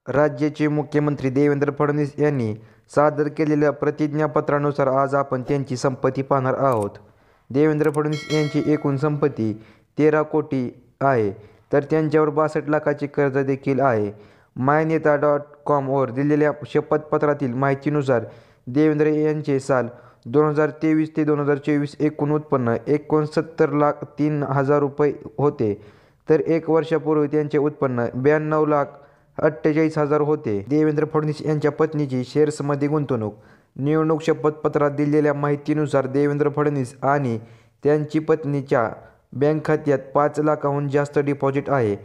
राज्याचे मुख्यमंत्री देवेंद्र फडणवीस यांनी सादर केलेल्या प्रतिज्ञापत्रानुसार आज आपण त्यांची संपत्ती पाहणार आहोत. देवेंद्र फडणवीस यांची एकूण संपत्ती 13 कोटी आहे, तर त्यांच्यावर 62 लाखाचे कर्ज देखील आहे. मायनेता.com वर दिलेल्या शपथपत्रातील माहितीनुसार देवेंद्र यांचे साल 2023 ते 2024 एकूण उत्पन्न 69,03,000 रुपये होते, तर एक वर्षापूर्वी त्यांचे उत्पन्न 92,48,000 होते. देवेंद्र फडणवीस यांच्या पत्नीची शेअर्समध्ये गुंतवणूक. निवडणूक शपथपत्रात दिलेल्या माहितीनुसार देवेंद्र फडणवीस आणि त्यांची पत्नीच्या बँक खात्यात 5 लाखांहून जास्त डिपॉझिट आहे.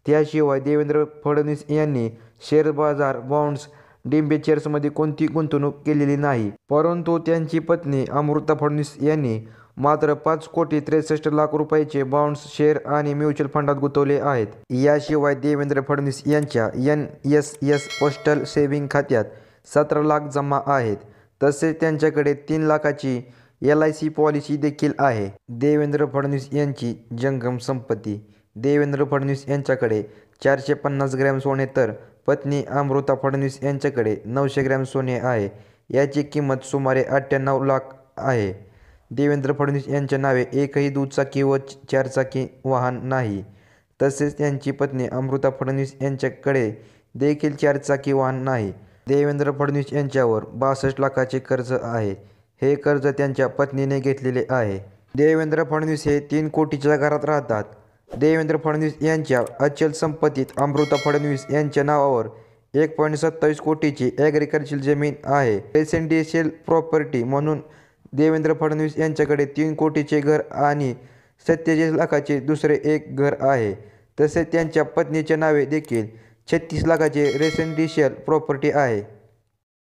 त्याशिवाय देवेंद्र फडणवीस यांनी शेअर बाजार, बॉन्ड्स, डिबेंचर्समध्ये कोणतीही गुंतवणूक केलेली नाही. परंतु त्यांची पत्नी अमृता फडणवीस यांनी मात्र 5,63,00,000 रुपयांचे बॉन्ड्स, शेअर आणि म्युच्युअल फंडात गुंतवले आहेत. याशिवाय देवेंद्र फडणवीस यांच्या NSS पोस्टल सेव्हिंग खात्यात 17 लाख जमा आहेत. तसेच त्यांच्याकडे 3 लाखाची LIC पॉलिसी देखील आहे. देवेंद्र फडणवीस यांची जंगम संपत्ती. देवेंद्र फडणवीस यांच्याकडे 450 ग्रॅम सोने, तर पत्नी अमृता फडणवीस यांच्याकडे 900 ग्रॅम सोने आहे. याची किंमत सुमारे 98 लाख आहे. देवेंद्र फडणवीस यांच्या नावे एकही दुचाकी व 4चाकी वाहन नाही. तसेच त्यांची पत्नी अमृता फडणवीस यांच्याकडे देखील 4चाकी वाहन नाही. देवेंद्र फडणवीस यांच्यावर 62 लाखाचे कर्ज आहे. हे कर्ज त्यांच्या पत्नीने घेतलेले आहे. देवेंद्र फडणवीस हे 3 कोटीच्या घरात राहतात. देवेंद्र फडणवीस यांच्या अचल संपत्तीत अमृता फडणवीस यांच्या नावावर 1.27 कोटीची ॲग्रिकल्चर जमीन आहे. रेसिडेन्शियल प्रॉपर्टी म्हणून देवेंद्र फडणवीस यांच्याकडे 3 कोटीचे घर आणि 47 लाखाचे दुसरे एक घर आहे. तसेच त्यांच्या पत्नीच्या नावे देखील 36 लाखाचे रेसिडेन्शियल प्रॉपर्टी आहे.